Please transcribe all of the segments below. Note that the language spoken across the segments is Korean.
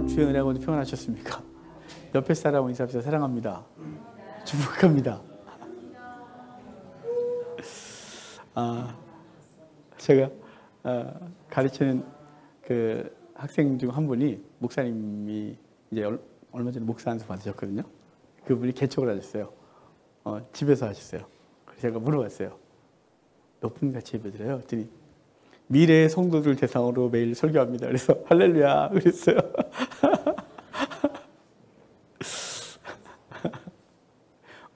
주의 은혜가 모두 평안하셨습니까? 옆에 사람은 인사합시다. 사랑합니다. 축복합니다. 제가 가르치는 그 학생 중 한 분이 목사님이 이제 얼마 전에 목사 안수 받으셨거든요. 그분이 개척을 하셨어요. 집에서 하셨어요. 그래서 제가 물어봤어요. 몇 분 같이 예배드려요? 그랬더니 미래의 성도들 대상으로 매일 설교합니다. 그래서 할렐루야 그랬어요.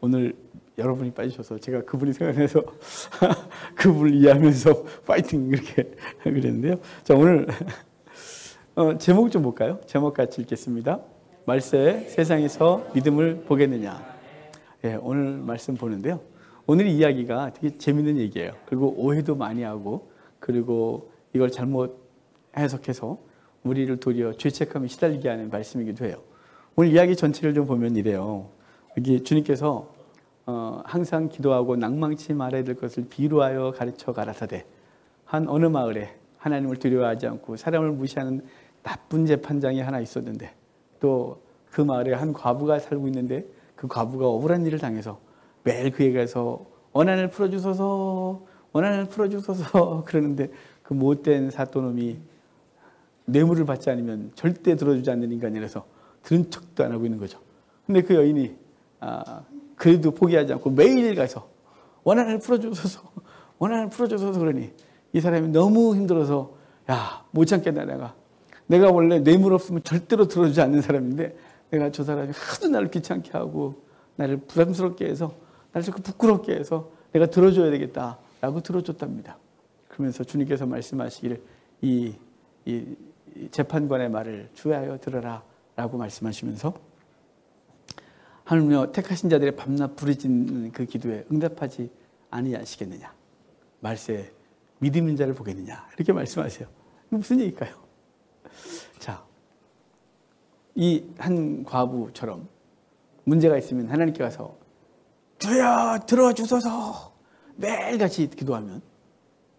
오늘 여러분이 빠지셔서 제가 그분이 생각나서 그분을 이해하면서 파이팅 이렇게 그랬는데요. 자, 오늘 제목 좀 볼까요? 제목 같이 읽겠습니다. 말세 세상에서 믿음을 보겠느냐. 예, 오늘 말씀 보는데요. 오늘 이야기가 되게 재밌는 얘기예요. 그리고 오해도 많이 하고 그리고 이걸 잘못 해석해서 우리를 도리어 죄책감에 시달리게 하는 말씀이기도 해요. 오늘 이야기 전체를 좀 보면 이래요. 여기 주님께서 항상 기도하고 낭망치 말아야 될 것을 비유하여 가르쳐 가라사대 한 어느 마을에 하나님을 두려워하지 않고 사람을 무시하는 나쁜 재판장이 하나 있었는데 또 그 마을에 한 과부가 살고 있는데 그 과부가 억울한 일을 당해서 매일 그에게 가서 원한을 풀어주소서 원한을 풀어주소서 그러는데 그 못된 사또놈이 뇌물을 받지 않으면 절대 들어주지 않는 인간이라서 들은 척도 안 하고 있는 거죠. 근데 그 여인이 그래도 포기하지 않고 매일 가서 원한을 풀어주소서 원한을 풀어주소서 그러니 이 사람이 너무 힘들어서 야, 못 참겠다. 내가 원래 뇌물 없으면 절대로 들어주지 않는 사람인데 내가 저 사람이 하도 나를 귀찮게 하고 나를 부담스럽게 해서 나를 자꾸 부끄럽게 해서 내가 들어줘야 되겠다라고 들어줬답니다. 그러면서 주님께서 말씀하시기를 이 재판관의 말을 주의하여 들어라 라고 말씀하시면서 하나님여 택하신 자들의 밤낮 부르짖는 그 기도에 응답하지 아니하시겠느냐. 말세 믿음 있는 자를 보겠느냐. 이렇게 말씀하세요. 무슨 얘기일까요? 자, 이 한 과부처럼 문제가 있으면 하나님께 가서 주여 들어주소서 매일같이 기도하면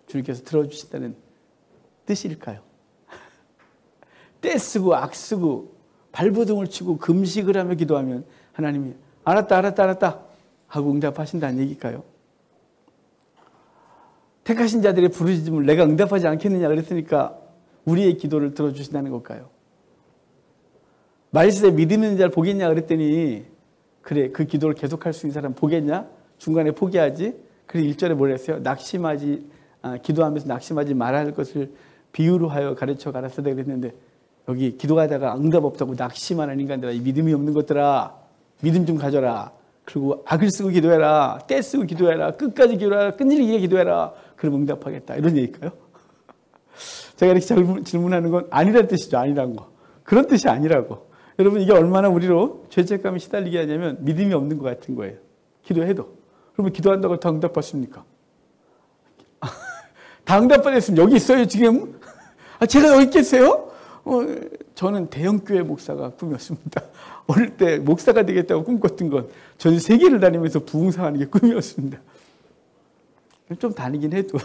주님께서 들어주신다는 뜻일까요? 떼쓰고 악쓰고 발버둥을 치고 금식을 하며 기도하면 하나님이 알았다 하고 응답하신다는 얘기일까요? 택하신 자들의 부르짖음을 내가 응답하지 않겠느냐 그랬으니까 우리의 기도를 들어주신다는 걸까요? 말세 믿음 있는 자를 보겠냐 그랬더니 그래 그 기도를 계속할 수 있는 사람 보겠냐? 중간에 포기하지? 그래서 1절에 뭐라 했어요? 기도하면서 낙심하지 말아야 할 것을 비유로 하여 가르쳐 가라사대 그랬는데 여기 기도하다가 응답 없다고 낙심하는 인간들아 이 믿음이 없는 것들아 믿음 좀 가져라. 그리고 악을 쓰고 기도해라. 떼 쓰고 기도해라. 끝까지 기도해라. 끈질기게 기도해라. 그럼 응답하겠다. 이런 얘기일까요? 제가 이렇게 질문하는 건 아니라는 뜻이죠. 아니라는 거. 그런 뜻이 아니라고. 여러분 이게 얼마나 우리로 죄책감에 시달리게 하냐면 믿음이 없는 것 같은 거예요. 기도해도. 그러면 기도한다고 다 응답받습니까? 다 응답받았으면 여기 있어요 지금? 제가 여기 있겠어요? 저는 대형교회 목사가 꿈이었습니다. 어릴 때 목사가 되겠다고 꿈꿨던 건 전 세계를 다니면서 부흥사하는 게 꿈이었습니다. 좀 다니긴 해도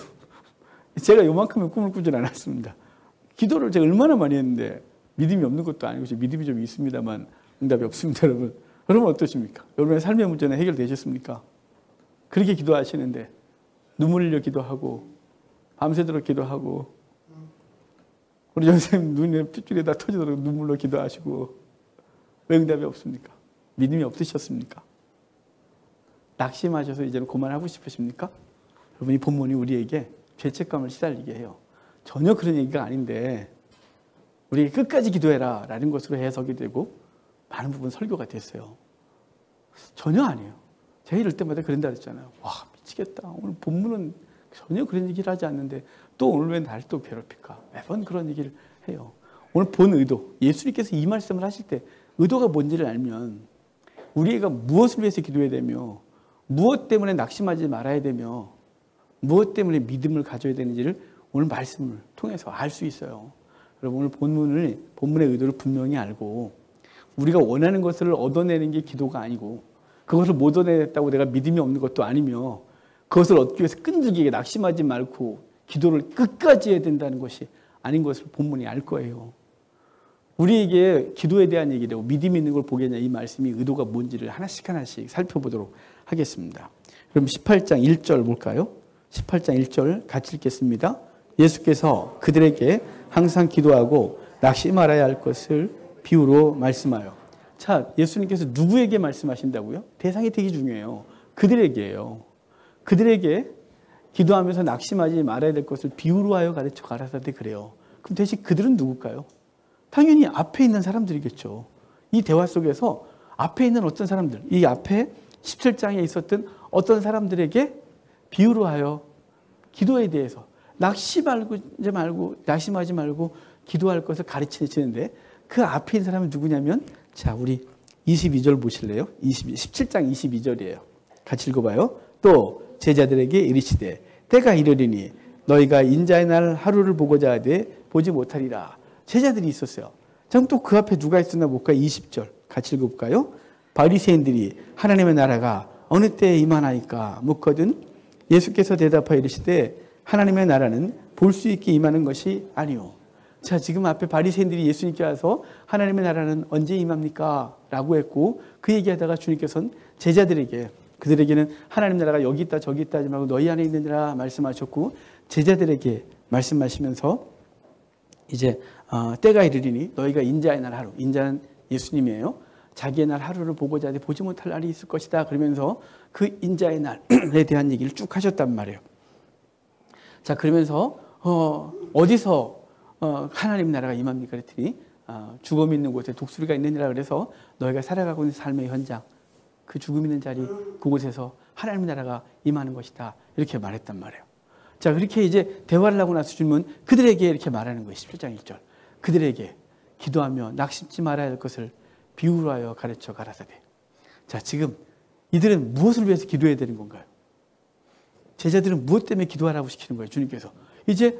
제가 요만큼의 꿈을 꾸진 않았습니다. 기도를 제가 얼마나 많이 했는데 믿음이 없는 것도 아니고 믿음이 좀 있습니다만 응답이 없습니다. 여러분. 여러분 어떠십니까? 여러분의 삶의 문제는 해결되셨습니까? 그렇게 기도하시는데 눈물 흘려 기도하고 밤새도록 기도하고 우리 선생님 눈에 핏줄이 다 터지도록 눈물로 기도하시고 왜 응답이 없습니까? 믿음이 없으셨습니까? 낙심하셔서 이제는 그만하고 싶으십니까? 여러분 이 본문이 우리에게 죄책감을 시달리게 해요. 전혀 그런 얘기가 아닌데 우리에게 끝까지 기도해라 라는 것으로 해석이 되고 많은 부분 설교가 됐어요. 전혀 아니에요. 제가 이럴 때마다 그런다 그랬잖아요. 와 미치겠다. 오늘 본문은 전혀 그런 얘기를 하지 않는데 또 오늘 왜 날 또 괴롭힐까? 매번 그런 얘기를 해요. 오늘 본 의도, 예수님께서 이 말씀을 하실 때 의도가 뭔지를 알면 우리가 무엇을 위해서 기도해야 되며 무엇 때문에 낙심하지 말아야 되며 무엇 때문에 믿음을 가져야 되는지를 오늘 말씀을 통해서 알 수 있어요. 여러분 오늘 본문의 의도를 분명히 알고 우리가 원하는 것을 얻어내는 게 기도가 아니고 그것을 못 얻어냈다고 내가 믿음이 없는 것도 아니며 그것을 얻기 위해서 끈질기게 낙심하지 말고 기도를 끝까지 해야 된다는 것이 아닌 것을 본문이 알 거예요. 우리에게 기도에 대한 얘기라고 믿음 있는 걸 보겠냐 이 말씀이 의도가 뭔지를 하나씩 살펴보도록 하겠습니다. 그럼 18장 1절 볼까요? 18장 1절 같이 읽겠습니다. 예수께서 그들에게 항상 기도하고 낙심 말아야 할 것을 비유로 말씀하여. 자, 예수님께서 누구에게 말씀하신다고요? 대상이 되게 중요해요. 그들에게예요. 그들에게 기도하면서 낙심하지 말아야 될 것을 비유로 하여 가르쳐 가라사대 그래요. 그럼 대신 그들은 누굴까요? 당연히 앞에 있는 사람들이겠죠. 이 대화 속에서 앞에 있는 어떤 사람들, 이 앞에 17장에 있었던 어떤 사람들에게 비유로 하여 기도에 대해서 낙심하지 말고 기도할 것을 가르치시는데 그 앞에 있는 사람은 누구냐면 자, 우리 22절 보실래요? 17장 22절이에요. 같이 읽어봐요. 또 제자들에게 이르시되 때가 이르리니 너희가 인자의 날 하루를 보고자 하되 보지 못하리라. 제자들이 있었어요. 그럼 또 그 앞에 누가 있었나 볼까요? 20절 같이 읽어볼까요? 바리새인들이 하나님의 나라가 어느 때에 임하나이까 묻거든 예수께서 대답하여 이르시되 하나님의 나라는 볼 수 있게 임하는 것이 아니오. 자, 지금 앞에 바리새인들이 예수님께 와서 하나님의 나라는 언제 임합니까? 라고 했고 그 얘기하다가 주님께서는 제자들에게 그들에게는 하나님 나라가 여기 있다 저기 있다 하지 말고 너희 안에 있느니라 말씀하셨고 제자들에게 말씀하시면서 이제 때가 이르리니 너희가 인자의 날 하루, 인자는 예수님이에요. 자기의 날 하루를 보고자 하되 보지 못할 날이 있을 것이다. 그러면서 그 인자의 날에 대한 얘기를 쭉 하셨단 말이에요. 자, 그러면서 어디서 하나님 나라가 임합니까? 그랬더니 죽음 있는 곳에 독수리가 있느니라 그래서 너희가 살아가고 있는 삶의 현장 그 죽음 있는 자리 그곳에서 하나님 나라가 임하는 것이다. 이렇게 말했단 말이에요. 자, 그렇게 이제 대화를 하고 나서 주님은 그들에게 이렇게 말하는 거예요. 17장 1절. 그들에게 기도하며 낙심치 말아야 할 것을 비유로 하여 가르쳐 가라사대. 자, 지금 이들은 무엇을 위해서 기도해야 되는 건가요? 제자들은 무엇 때문에 기도하라고 시키는 거예요? 주님께서. 이제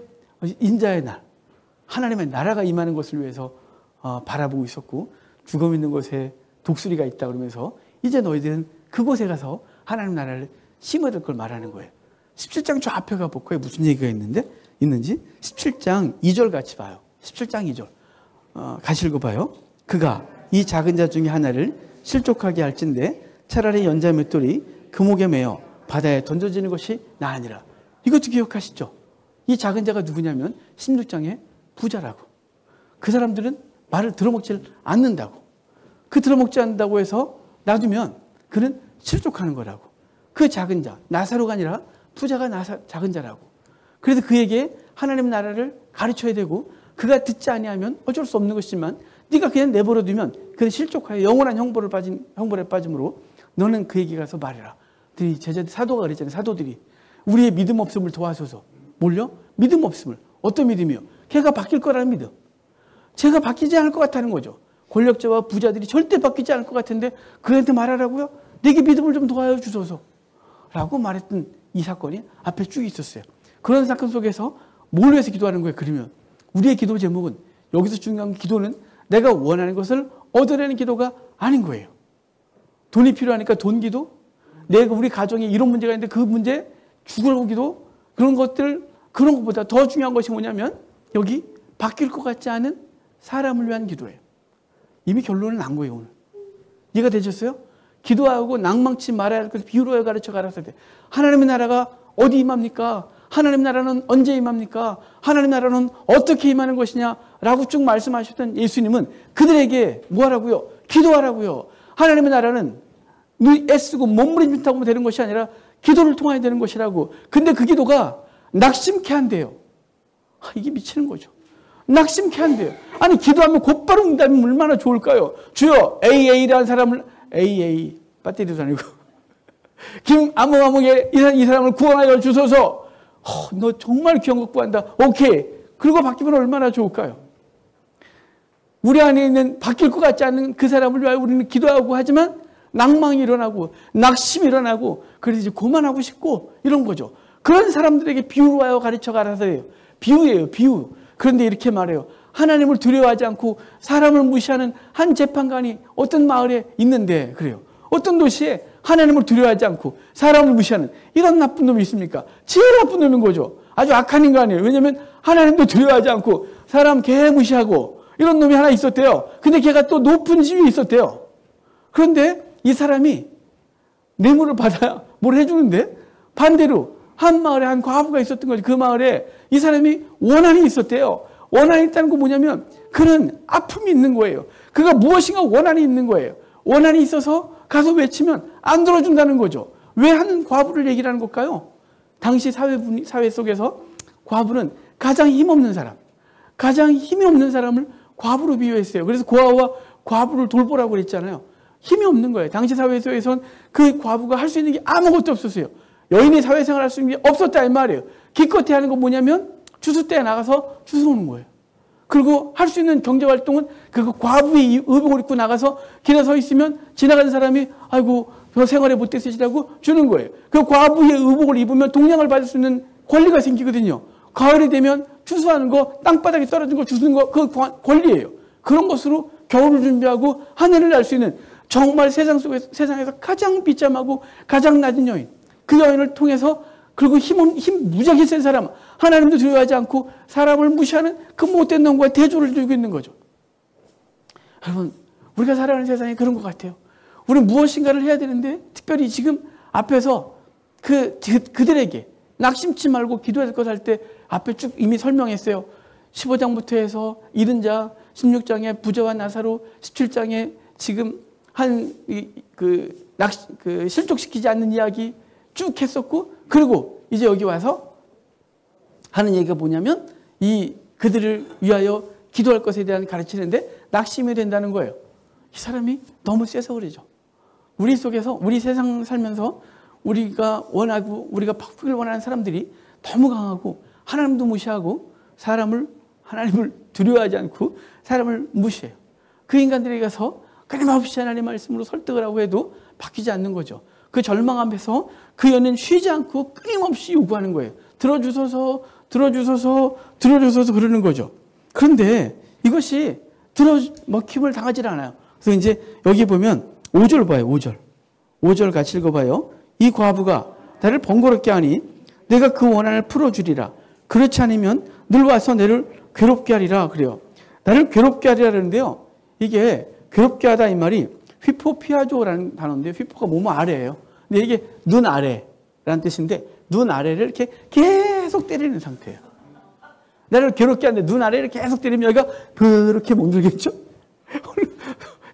인자의 날, 하나님의 나라가 임하는 것을 위해서 바라보고 있었고 죽음 있는 곳에 독수리가 있다 그러면서 이제 너희들은 그곳에 가서 하나님 나라를 심어둘 걸 말하는 거예요. 17장 저 앞에 가볼까요? 무슨 얘기가 있는지 17장 2절 같이 봐요. 17장 2절 같이 읽어봐요. 그가 이 작은 자 중에 하나를 실족하게 할진대 차라리 연자 맷돌이 금옥에 매어 바다에 던져지는 것이 나으니라. 이것도 기억하시죠? 이 작은 자가 누구냐면 16장의 부자라고. 그 사람들은 말을 들어먹지 않는다고. 그 들어먹지 않는다고 해서 놔두면 그는 실족하는 거라고. 그 작은 자, 나사로가 아니라 부자가 작은 자라고. 그래서 그에게 하나님 나라를 가르쳐야 되고 그가 듣지 아니하면 어쩔 수 없는 것이지만 네가 그냥 내버려 두면 그는 실족하여 영원한 형벌에 빠짐으로 너는 그에게 가서 말해라. 제자들 사도가 그랬잖아요. 사도들이 우리의 믿음 없음을 도와줘서 뭘요? 믿음 없음을. 어떤 믿음이요? 걔가 바뀔 거라는 믿음. 제가 바뀌지 않을 것 같다는 거죠. 권력자와 부자들이 절대 바뀌지 않을 것 같은데 그한테 말하라고요? 내게 믿음을 좀 도와줘 주소서 라고 말했던 이 사건이 앞에 쭉 있었어요. 그런 사건 속에서 뭘 위해서 기도하는 거예요? 그러면 우리의 기도 제목은 여기서 중요한 기도는 내가 원하는 것을 얻어내는 기도가 아닌 거예요. 돈이 필요하니까 돈 기도, 내가 우리 가정에 이런 문제가 있는데 그 문제 죽으라고 기도, 그런 것보다 더 중요한 것이 뭐냐면 여기 바뀔 것 같지 않은 사람을 위한 기도예요. 이미 결론은 난 거예요, 오늘. 이해가 되셨어요? 기도하고 낭망치 말아야 할 것을 비유로 가르쳐 가라서 돼. 하나님의 나라가 어디 임합니까? 하나님 나라는 언제 임합니까? 하나님 나라는 어떻게 임하는 것이냐? 라고 쭉 말씀하셨던 예수님은 그들에게 뭐 하라고요? 기도하라고요. 하나님의 나라는 애쓰고 몸부림치고 하면 되는 것이 아니라 기도를 통해야 되는 것이라고. 근데 그 기도가 낙심케 한대요. 이게 미치는 거죠. 낙심케 한대요. 아니 기도하면 곧바로 응답이면 얼마나 좋을까요? 주여 AA라는 사람을 AA 배터리도 아니고 김아무아무에 이 사람을 구원하여 주소서. 너 정말 귀한 것 구한다. 오케이. 그리고 바뀌면 얼마나 좋을까요? 우리 안에 있는 바뀔 것 같지 않은 그 사람을 위하여 우리는 기도하고 하지만 낭망이 일어나고 낙심이 일어나고 그래서 이제 그만하고 싶고 이런 거죠. 그런 사람들에게 비유로 하여 가르쳐 가라서 해요. 비유예요. 비유. 그런데 이렇게 말해요. 하나님을 두려워하지 않고 사람을 무시하는 한 재판관이 어떤 마을에 있는데 그래요. 어떤 도시에 하나님을 두려워하지 않고 사람을 무시하는 이런 나쁜 놈이 있습니까? 제일 나쁜 놈인 거죠. 아주 악한 인간이에요. 왜냐하면 하나님도 두려워하지 않고 사람 개 무시하고 이런 놈이 하나 있었대요. 근데 걔가 또 높은 지위에 있었대요. 그런데 이 사람이 뇌물을 받아야 뭘 해주는데 반대로 한 마을에 한 과부가 있었던 거지. 그 마을에 이 사람이 원한이 있었대요. 원한이 있다는 건 뭐냐면 그는 아픔이 있는 거예요. 그가 무엇인가 원한이 있는 거예요. 원한이 있어서 가서 외치면 안 들어준다는 거죠. 왜 한 과부를 얘기를 하는 걸까요? 당시 사회 속에서 과부는 가장 힘없는 사람, 가장 힘이 없는 사람을 과부로 비유했어요. 그래서 고아와 과부를 돌보라고 그랬잖아요. 힘이 없는 거예요. 당시 사회에서는 그 과부가 할 수 있는 게 아무것도 없었어요. 여인이 사회생활 할 수 있는 게 없었다 이 말이에요. 기껏해 하는 건 뭐냐면 주스대에 나가서 주스오는 거예요. 그리고 할 수 있는 경제활동은 그 과부의 의복을 입고 나가서 길에 서 있으면 지나가는 사람이 아이고 저 생활에 못돼 쓰시라고 주는 거예요. 그 과부의 의복을 입으면 동량을 받을 수 있는 권리가 생기거든요. 가을이 되면 추수하는 거, 땅바닥에 떨어진 거 주는 거, 그 권리예요. 그런 것으로 겨울을 준비하고 하늘을 날 수 있는 정말 세상에서 가장 비참하고 가장 낮은 여인. 그 여인을 통해서 그리고 힘 무지하게 센 사람, 하나님도 두려워하지 않고 사람을 무시하는 그 못된 놈과 대조를 주고 있는 거죠. 여러분, 우리가 살아가는 세상이 그런 것 같아요. 우리는 무엇인가를 해야 되는데 특별히 지금 앞에서 그들에게 낙심치 말고 기도할 것 할 때 앞에 쭉 이미 설명했어요. 15장부터 해서 잃은 자, 16장에 부자와 나사로, 17장에 지금 실족시키지 않는 이야기 쭉 했었고, 그리고 이제 여기 와서 하는 얘기가 뭐냐면 그들을 위하여 기도할 것에 대한 가르치는데 낙심이 된다는 거예요. 이 사람이 너무 세서 그러죠. 우리 속에서 우리 세상 살면서 우리가 원하고 우리가 바꾸길 원하는 사람들이 너무 강하고 하나님도 무시하고 하나님을 두려워하지 않고 사람을 무시해요. 그 인간들에게 가서 끊임없이 하나님의 말씀으로 설득을 하고 해도 바뀌지 않는 거죠. 그 절망 앞에서 그 여인은 쉬지 않고 끊임없이 요구하는 거예요. 들어주소서, 들어주소서, 들어주소서 그러는 거죠. 그런데 이것이 먹힘을 당하지 않아요. 그래서 이제 여기 보면 5절 봐요. 5절 같이 읽어봐요. 이 과부가 나를 번거롭게 하니 내가 그 원한을 풀어주리라. 그렇지 않으면 늘 와서 나를 괴롭게 하리라 그래요. 나를 괴롭게 하리라 그러는데요. 이게 괴롭게 하다 이 말이 휘포피아조라는 단어인데 휘포가 뭐뭐 아래예요. 근데 이게 눈 아래라는 뜻인데 눈 아래를 이렇게 계속 때리는 상태예요. 나를 괴롭게 하는데 눈 아래를 계속 때리면 여기가 그렇게 멍들겠죠?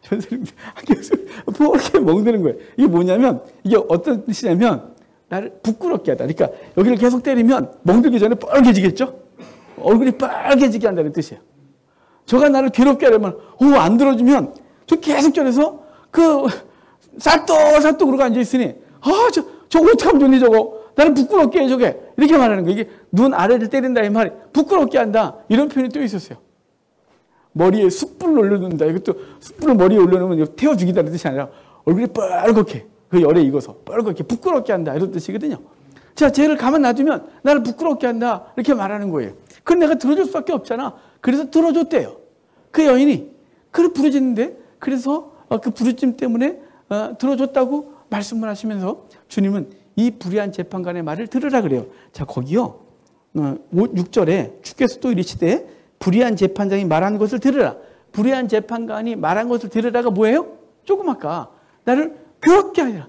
전설님들 계속 그렇게 멍드는 거예요. 이게 뭐냐면 이게 어떤 뜻이냐면 나를 부끄럽게 하다. 그러니까 여기를 계속 때리면 멍들기 전에 빨개지겠죠? 얼굴이 빨개지게 한다는 뜻이에요. 저가 나를 괴롭게 하려면 안 들어주면 저 계속 저래서 쌀떡쌀떡 앉아있으니 저 어떡하면 좋니 저거. 나를 부끄럽게 해 저게. 이렇게 말하는 거예요. 이게 눈 아래를 때린다 이 말이 부끄럽게 한다. 이런 표현이 또 있었어요. 머리에 숯불을 올려놓는다. 이것도 숯불을 머리에 올려놓으면 태워 죽이다는 뜻이 아니라 얼굴이 빨갛게 그 열에 익어서 빨갛게 부끄럽게 한다. 이런 뜻이거든요. 자, 쟤를 가만 놔두면 나를 부끄럽게 한다. 이렇게 말하는 거예요. 그럼 내가 들어줄 수밖에 없잖아. 그래서 들어줬대요. 그 여인이 그를 부르짖는데 그래서 그 부르짖음 때문에 들어줬다고 말씀을 하시면서 주님은 이 불의한 재판관의 말을 들으라 그래요. 자, 거기요. 6절에 주께서 또 이르시되 불의한 재판장이 말한 것을 들으라. 불의한 재판관이 말한 것을 들으라가 뭐예요? 조금 아까 나를 괴롭게 하리라.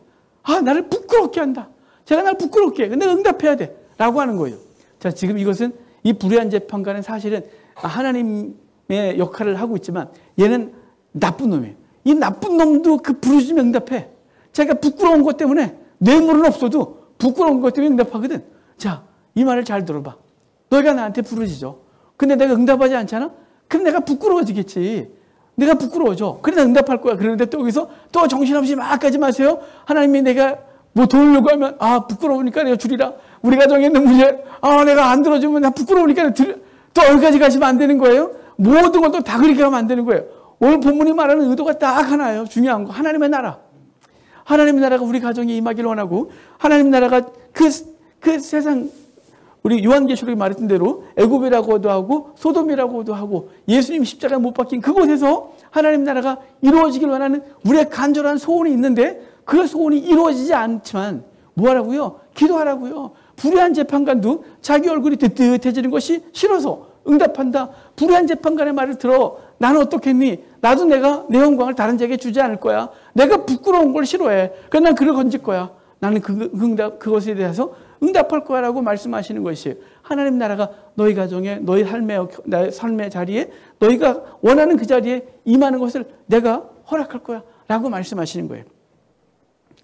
나를 부끄럽게 한다. 제가 나를 부끄럽게 해. 근데 응답해야 돼. 라고 하는 거예요. 자, 지금 이것은 이 불의한 재판관은 사실은 하나님의 역할을 하고 있지만 얘는 나쁜 놈이에요. 이 나쁜 놈도 그 부르짖으면 응답해. 자기가 부끄러운 것 때문에 뇌물은 없어도 부끄러운 것 때문에 응답하거든. 자, 이 말을 잘 들어봐. 너희가 나한테 부르짖어. 근데 내가 응답하지 않잖아? 그럼 내가 부끄러워지겠지. 내가 부끄러워져. 그래, 나 응답할 거야. 그러는데 또 여기서 또 정신없이 막 가지 마세요. 하나님이 내가 뭐 도우려고 하면 부끄러우니까 내가 주리라. 우리 가정에 있는 문제 내가 안 들어주면 나 부끄러우니까 또 여기까지 가시면 안 되는 거예요. 모든 걸 또 다 그렇게 하면 안 되는 거예요. 오늘 본문이 말하는 의도가 딱 하나예요. 중요한 거. 하나님의 나라. 하나님의 나라가 우리 가정에 임하기를 원하고 하나님의 나라가 그 세상 우리 요한계시록에 말했던 대로 애굽이라고도 하고 소돔이라고도 하고 예수님 십자가에 못 박힌 그곳에서 하나님 나라가 이루어지길 원하는 우리의 간절한 소원이 있는데 그 소원이 이루어지지 않지만 뭐하라고요? 기도하라고요. 불의한 재판관도 자기 얼굴이 뜨뜻해지는 것이 싫어서 응답한다. 불의한 재판관의 말을 들어. 나는 어떻겠니? 나도 내가 내 영광을 다른 자에게 주지 않을 거야. 내가 부끄러운 걸 싫어해. 그래서 난 그를 건질 거야. 나는 그것에 대해서 응답할 거야 라고 말씀하시는 것이 하나님 나라가 너희 가정에 너희 삶의 자리에 너희가 원하는 그 자리에 임하는 것을 내가 허락할 거야 라고 말씀하시는 거예요.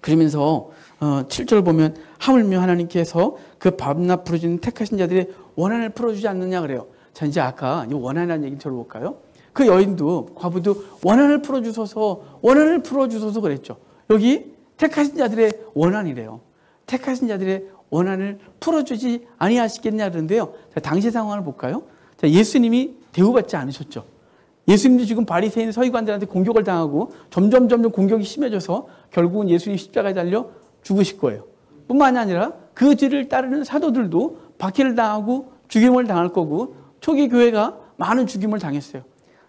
그러면서 7절 보면 하물며 하나님께서 그 밤낮 부르짖는 택하신 자들의 원한을 풀어주지 않느냐 그래요. 자, 이제 아까 이 원한이라는 얘기 들어볼까요? 그 여인도 과부도 원한을 풀어주소서 그랬죠. 여기 택하신 자들의 원한이래요. 택하신 자들의 원한을 풀어주지 아니하시겠냐 그러는데요. 자, 당시 상황을 볼까요? 자, 예수님이 대우받지 않으셨죠. 예수님도 지금 바리새인 서기관들한테 공격을 당하고 점점 공격이 심해져서 결국은 예수님 십자가에 달려 죽으실 거예요. 뿐만 아니라 그 뒤를 따르는 사도들도 박해를 당하고 죽임을 당할 거고 초기 교회가 많은 죽임을 당했어요.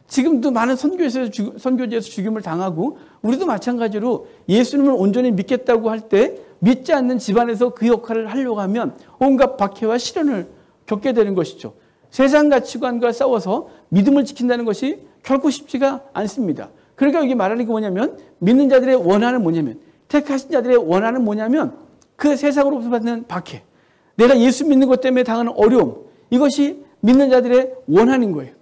지금도 많은 선교지에서 죽임을 당하고 우리도 마찬가지로 예수님을 온전히 믿겠다고 할 때 믿지 않는 집안에서 그 역할을 하려고 하면 온갖 박해와 시련을 겪게 되는 것이죠. 세상 가치관과 싸워서 믿음을 지킨다는 것이 결코 쉽지가 않습니다. 그러니까 여기 말하는 게 뭐냐면 믿는 자들의 원한은 뭐냐면 택하신 자들의 원한은 뭐냐면 그 세상으로부터 받는 박해, 내가 예수 믿는 것 때문에 당하는 어려움, 이것이 믿는 자들의 원한인 거예요.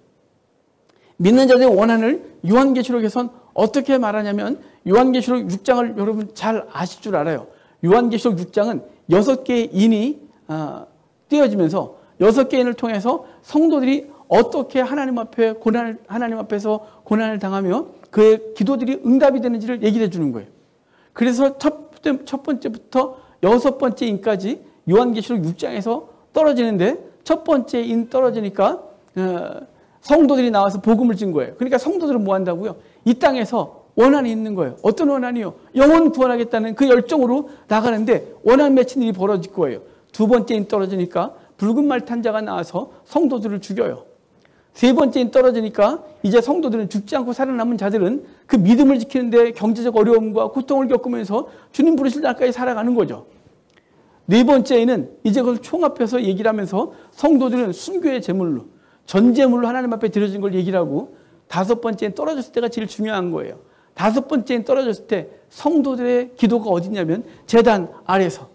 믿는 자들의 원한을 요한계시록에선 어떻게 말하냐면 요한계시록 6장을 여러분 잘 아실 줄 알아요. 요한계시록 6장은 6개의 인이 띄어지면서 6개의 인을 통해서 성도들이 어떻게 하나님 앞에서 고난을 당하며 그의 기도들이 응답이 되는지를 얘기해 주는 거예요. 그래서 첫 번째부터 6번째 인까지 요한계시록 6장에서 떨어지는데 첫 번째 인 떨어지니까 성도들이 나와서 복음을 진 거예요. 그러니까 성도들은 뭐 한다고요? 이 땅에서 원한이 있는 거예요. 어떤 원한이요? 영혼 구원하겠다는 그 열정으로 나가는데 원한 맺힌 일이 벌어질 거예요. 두 번째 인 떨어지니까 붉은 말 탄 자가 나와서 성도들을 죽여요. 세 번째 인 떨어지니까 이제 성도들은 죽지 않고 살아남은 자들은 그 믿음을 지키는데 경제적 어려움과 고통을 겪으면서 주님 부르실 날까지 살아가는 거죠. 네 번째에는 이제 그걸 총합해서 얘기를 하면서 성도들은 순교의 제물로 전제물로 하나님 앞에 드려진 걸 얘기를 하고 다섯 번째는 떨어졌을 때가 제일 중요한 거예요. 다섯 번째는 떨어졌을 때 성도들의 기도가 어디냐면 재단 아래서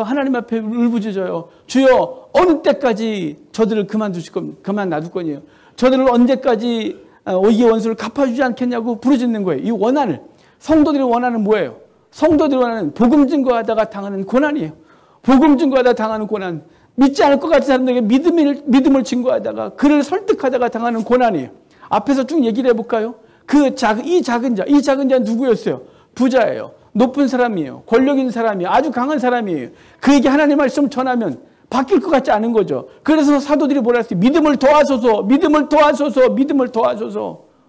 하나님 앞에 울부짖어요. 주여 어느 때까지 저들을 그만 놔둘 거니에요. 저들을 언제까지 이 원수를 갚아주지 않겠냐고 부르짖는 거예요. 이 원한을 성도들의 원한은 뭐예요? 성도들의 원한은 복음 증거하다가 당하는 고난이에요. 복음 증거하다가 당하는 고난. 믿지 않을 것 같은 사람들에게 믿음을 증거하다가 그를 설득하다가 당하는 고난이에요. 앞에서 쭉 얘기를 해볼까요? 이 작은 자는 누구였어요? 부자예요. 높은 사람이에요. 권력 있는 사람이에요. 아주 강한 사람이에요. 그에게 하나님의 말씀 전하면 바뀔 것 같지 않은 거죠. 그래서 사도들이 뭐라 했어요? 믿음을 도와줘서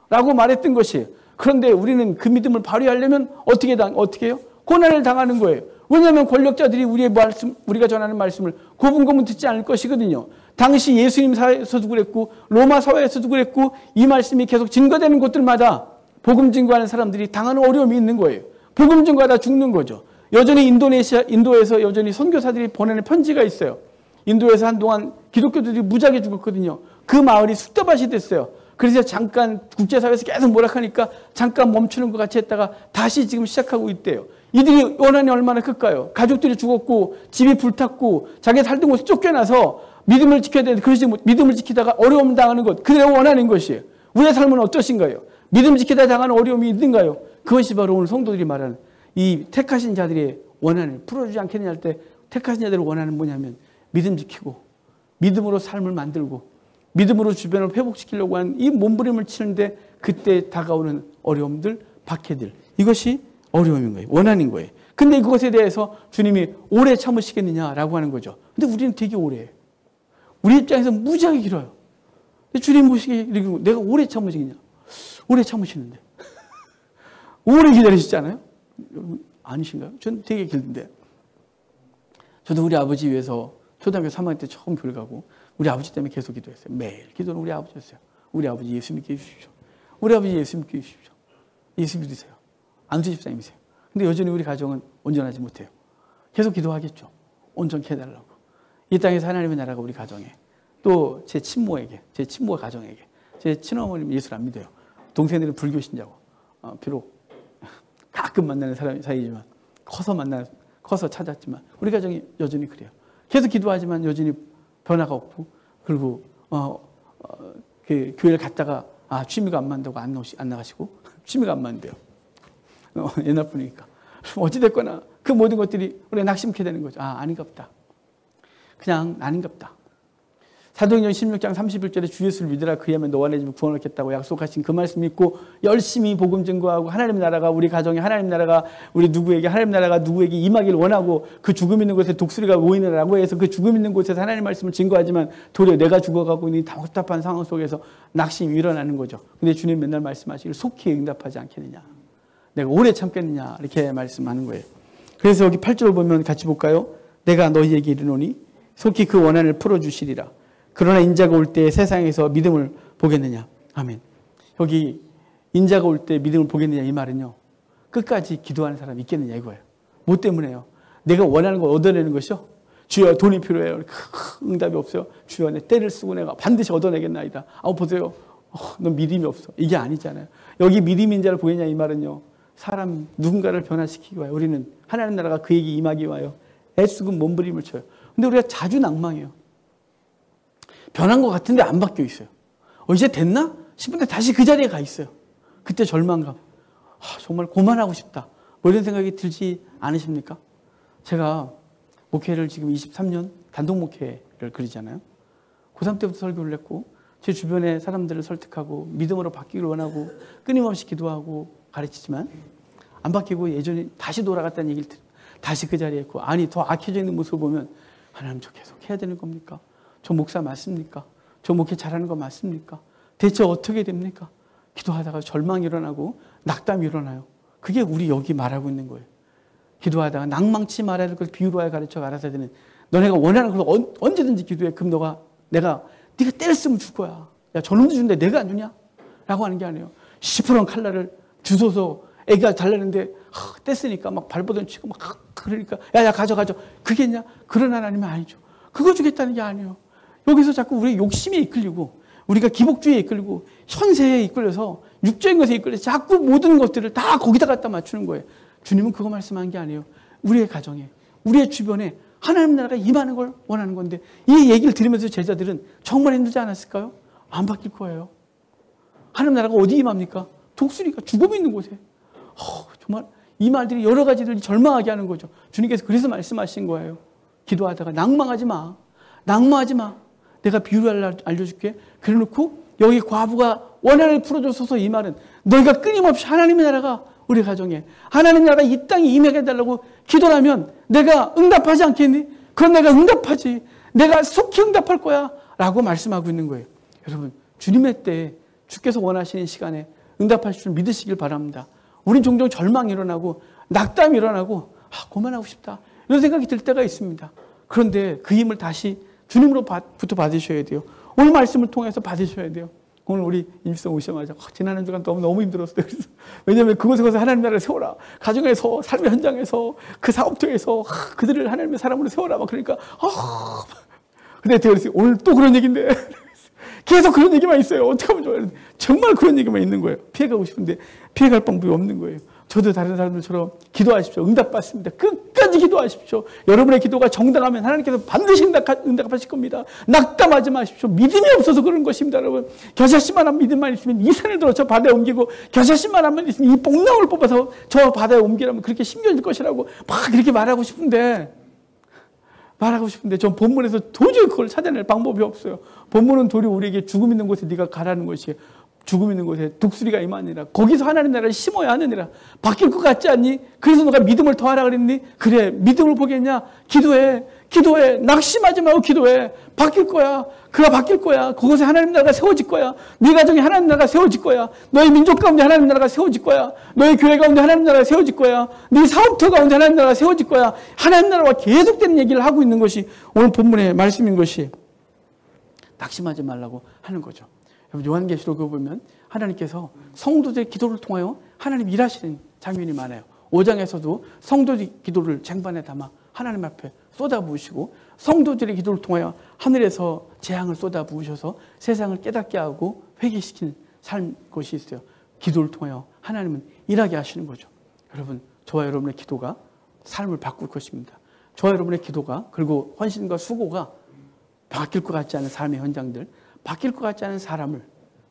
라고 말했던 것이에요. 그런데 우리는 그 믿음을 발휘하려면 어떻게 해요? 고난을 당하는 거예요. 왜냐하면 권력자들이 우리가 전하는 말씀을 고분고분 듣지 않을 것이거든요. 당시 예수님 사회에서도 그랬고 로마 사회에서도 그랬고 이 말씀이 계속 증거되는 곳들마다 복음 증거하는 사람들이 당하는 어려움이 있는 거예요. 복음 증거하다 죽는 거죠. 여전히 인도에서 여전히 선교사들이 보내는 편지가 있어요. 인도에서 한동안 기독교들이 무지하게 죽었거든요. 그 마을이 쑥대밭이 됐어요. 그래서 잠깐 국제사회에서 계속 뭐라하니까 잠깐 멈추는 것 같이 했다가 다시 지금 시작하고 있대요. 이들이 원한이 얼마나 클까요? 가족들이 죽었고 집이 불탔고 자기 살던 곳에 쫓겨나서 믿음을 지켜야 되는데 그러지 믿음을 지키다가 어려움 당하는 것, 그게 원한인 것이에요. 우리의 삶은 어떠신가요? 믿음 지키다 당하는 어려움이 있는가요? 그것이 바로 오늘 성도들이 말하는 이 택하신 자들의 원한을 풀어주지 않겠느냐 할 때 택하신 자들의 원한은 뭐냐면 믿음 지키고 믿음으로 삶을 만들고 믿음으로 주변을 회복시키려고 하는 이 몸부림을 치는데 그때 다가오는 어려움들, 박해들, 이것이 어려움인 거예요. 원한인 거예요. 근데 그것에 대해서 주님이 오래 참으시겠느냐라고 하는 거죠. 근데 우리는 되게 오래 해요. 우리 입장에서 무지하게 길어요. 주님 보시기에 내가 오래 참으시겠냐? 오래 참으시는데. 오래 기다리시잖아요? 아니신가요? 전 되게 길던데. 저도 우리 아버지 위해서 초등학교 3학년 때 처음 교회 가고 우리 아버지 때문에 계속 기도했어요. 매일 기도는 우리 아버지였어요. 우리 아버지 예수 믿게 해주십시오. 우리 아버지 예수 믿게 해주십시오. 예수 믿으세요. 안수 집사님이세요. 근데 여전히 우리 가정은 온전하지 못해요. 계속 기도하겠죠. 온전케 해달라고. 이 땅에서 하나님의 나라가 우리 가정에 또 제 친모에게, 제 친모 가정에게. 제 친어머니는 예수를 안 믿어요. 동생들은 불교 신자고. 비록 가끔 만나는 사이지만 커서 찾았지만 우리 가정이 여전히 그래요. 계속 기도하지만 여전히 변화가 없고, 그리고 그 교회를 갔다가 취미가 안 맞는다고 안 나가시고 취미가 안 맞는데요. 옛날 분이니까. 어찌됐거나 그 모든 것들이 우리가 낙심케 되는 거죠. 아닌갑다. 그냥 아닌갑다. 사도행전 16장 31절에 주 예수를 믿으라 그리하면 너와 내 집을 구원하겠다고 약속하신 그 말씀 믿고 열심히 복음 증거하고 하나님 나라가 우리 가정에 하나님 나라가 우리 누구에게 하나님 나라가 누구에게 임하기를 원하고 그 죽음 있는 곳에 독수리가 모이느라고 해서 그 죽음 있는 곳에서 하나님 말씀을 증거하지만 도리어 내가 죽어가고 있는 답답한 상황 속에서 낙심이 일어나는 거죠. 근데 주님 맨날 말씀하시기를 속히 응답하지 않겠느냐. 내가 오래 참겠느냐 이렇게 말씀하는 거예요. 그래서 여기 8절을 보면 같이 볼까요? 내가 너희에게 이르노니 속히 그 원한을 풀어주시리라. 그러나 인자가 올 때 세상에서 믿음을 보겠느냐. 아멘. 여기 인자가 올 때 믿음을 보겠느냐 이 말은요. 끝까지 기도하는 사람이 있겠느냐 이거예요. 뭐 때문에요? 내가 원하는 걸 얻어내는 것이요. 주여 돈이 필요해요. 응답이 없어요. 주여 내 때를 쓰고 내가 반드시 얻어내겠나이다. 보세요. 넌 믿음이 없어. 이게 아니잖아요. 여기 믿음인 자를 보겠냐 이 말은요. 사람 누군가를 변화시키기 위하여 우리는 하나님 나라가 그에게 임하기 위하여 애쓰고 몸부림을 쳐요. 근데 우리가 자주 낭망해요. 변한 것 같은데 안 바뀌어 있어요. 이제 됐나 싶은데 다시 그 자리에 가 있어요. 그때 절망감. 정말 고만하고 싶다. 뭐 이런 생각이 들지 않으십니까? 제가 목회를 지금 23년 단독 목회를 그리잖아요. 고3 때부터 설교를 했고 제 주변의 사람들을 설득하고 믿음으로 바뀌기를 원하고 끊임없이 기도하고 가르치지만 안 바뀌고 예전에 다시 돌아갔다는 얘기를 들어요. 다시 그 자리에 있고 더 악해져 있는 모습을 보면 하나님 저 계속 해야 되는 겁니까? 저 목사 맞습니까? 저 목회 잘하는 거 맞습니까? 대체 어떻게 됩니까? 기도하다가 절망이 일어나고 낙담이 일어나요. 그게 우리 여기 말하고 있는 거예요. 기도하다가 낭망치 말아야 될 것을 비유로 하여 가르쳐 알아서야 되는 너네가 원하는 걸 언제든지 기도해. 그럼 네가 때를 쓰면 줄 거야. 야 저놈도 준대 내가 안 주냐? 라고 하는 게 아니에요. 시퍼런 칼날을 주소서 애가 달라는데 뗐으니까 막 발버둥 치고 막 그러니까 야 가져. 그게냐? 그런 하나님은 아니죠. 그거 주겠다는 게 아니에요. 여기서 자꾸 우리 욕심에 이끌리고 우리가 기복주의에 이끌리고 현세에 이끌려서 육적인 것에 이끌려서 자꾸 모든 것들을 다 거기다 갖다 맞추는 거예요. 주님은 그거 말씀한 게 아니에요. 우리의 가정에 우리의 주변에 하나님 나라가 임하는 걸 원하는 건데 이 얘기를 들으면서 제자들은 정말 힘들지 않았을까요? 안 바뀔 거예요. 하나님 나라가 어디 임합니까? 독수리가 죽음 있는 곳에. 정말 이 말들이 여러 가지를 절망하게 하는 거죠. 주님께서 그래서 말씀하신 거예요. 기도하다가 낭망하지 마. 내가 비유를 알려줄게. 그래놓고 여기 과부가 원한을 풀어줘서 이 말은 너희가 끊임없이 하나님의 나라가 우리 가정에 하나님 나라가 이 땅에 임하게 해달라고 기도를 하면 내가 응답하지 않겠니? 그럼 내가 응답하지. 내가 속히 응답할 거야. 라고 말씀하고 있는 거예요. 여러분 주님의 때에 주께서 원하시는 시간에 응답하실 줄 믿으시길 바랍니다. 우린 종종 절망이 일어나고 낙담이 일어나고 그만하고 싶다. 이런 생각이 들 때가 있습니다. 그런데 그 힘을 다시 주님으로부터 받으셔야 돼요. 오늘 말씀을 통해서 받으셔야 돼요. 오늘 우리 임시성 오시자마자 지난 한 주간 너무 힘들었어요. 그래서 왜냐하면 그곳에 가서 하나님 나라를 세워라. 가정에서 삶의 현장에서 그 사업통에서 그들을 하나님의 사람으로 세워라. 막 그러니까 근데 제가 오늘 또 그런 얘기인데 계속 그런 얘기만 있어요. 어떻게 하면 좋아요? 정말 그런 얘기만 있는 거예요. 피해가고 싶은데 피해갈 방법이 없는 거예요. 저도 다른 사람들처럼 기도하십시오. 응답받습니다. 끝까지 기도하십시오. 여러분의 기도가 정당하면 하나님께서 반드시 응답하실 겁니다. 낙담하지 마십시오. 믿음이 없어서 그런 것입니다. 여러분 겨자씨만한 믿음만 있으면 이 산을 들어 저 바다에 옮기고 겨자씨만한 있으면 이 복나무를 뽑아서 저 바다에 옮기라면 그렇게 심겨질 것이라고 막 그렇게 말하고 싶은데 전 본문에서 도저히 그걸 찾아낼 방법이 없어요. 본문은 도리어 우리에게 죽음 있는 곳에 네가 가라는 것이에요. 죽음 있는 곳에 독수리가 임하니라. 거기서 하나님 나라를 심어야 하느니라. 바뀔 것 같지 않니? 그래서 너가 믿음을 더하라 그랬니? 그래 믿음을 보겠냐? 기도해. 낙심하지 말고 기도해. 바뀔 거야. 그가 바뀔 거야. 그곳에 하나님 나라가 세워질 거야. 네 가정에 하나님 나라가 세워질 거야. 너의 민족 가운데 하나님 나라가 세워질 거야. 너의 교회 가운데 하나님 나라가 세워질 거야. 네 사업터 가운데 하나님 나라가 세워질 거야. 하나님 나라와 계속되는 얘기를 하고 있는 것이 오늘 본문의 말씀인 것이 낙심하지 말라고 하는 거죠. 요한계시록을 보면 하나님께서 성도들의 기도를 통하여 하나님 일하시는 장면이 많아요. 5장에서도 성도들의 기도를 쟁반에 담아 하나님 앞에 쏟아부으시고 성도들의 기도를 통하여 하늘에서 재앙을 쏟아부으셔서 세상을 깨닫게 하고 회개시키는 삶 것이 있어요. 기도를 통하여 하나님은 일하게 하시는 거죠. 여러분, 저와 여러분의 기도가 삶을 바꿀 것입니다. 저와 여러분의 기도가, 그리고 헌신과 수고가 바뀔 것 같지 않은 삶의 현장들, 바뀔 것 같지 않은 사람을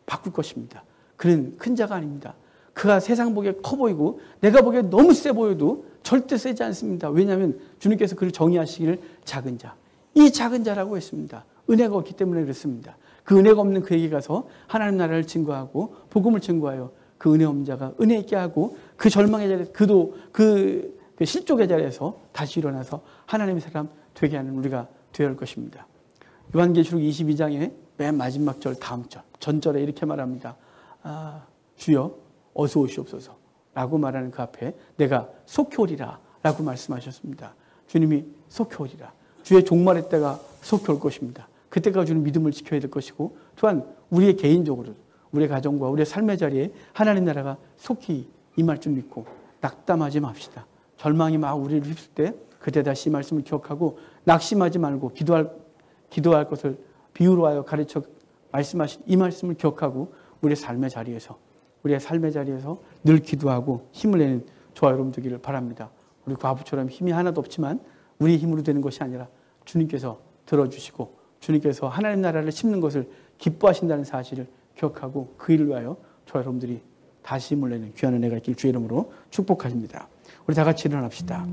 바꿀 것입니다. 그는 큰 자가 아닙니다. 그가 세상 보기에 커 보이고 내가 보기에 너무 세 보여도 절대 세지 않습니다. 왜냐하면 주님께서 그를 정의하시기를 작은 자, 이 작은 자라고 했습니다. 은혜가 없기 때문에 그렇습니다. 그 은혜가 없는 그에게 가서 하나님 나라를 증거하고 복음을 증거하여 그 은혜 없는 자가 은혜 있게 하고 그 절망의 자리에서 그도 그 실족의 자리에서 다시 일어나서 하나님의 사람 되게 하는 우리가 되어야 할 것입니다. 요한계시록 22장의 맨 마지막 절 다음 절 전절에 이렇게 말합니다. 주여 어서 오시옵소서 라고 말하는 그 앞에 내가 속히 오리라 라고 말씀하셨습니다. 주님이 속히 오리라. 주의 종말의 때가 속히 올 것입니다. 그때까지 주는 믿음을 지켜야 될 것이고, 또한 우리의 개인적으로 우리의 가정과 우리의 삶의 자리에 하나님 나라가 속히 임할 줄 믿고 낙담하지 맙시다. 절망이 막 우리를 휩쓸 때 그때 다시 이 말씀을 기억하고 낙심하지 말고 기도할 것을 비유로 하여 가르쳐 말씀하신 이 말씀을 기억하고 우리의 삶의 자리에서 늘 기도하고 힘을 내는 저와 여러분 되기를 바랍니다. 우리 과부처럼 힘이 하나도 없지만 우리의 힘으로 되는 것이 아니라 주님께서 들어주시고 주님께서 하나님 나라를 심는 것을 기뻐하신다는 사실을 기억하고 그 일을 위하여 저와 여러분들이 다시 힘을 내는 귀한 은혜가 있길 주의 이름으로 축복하십니다. 우리 다 같이 일어납시다.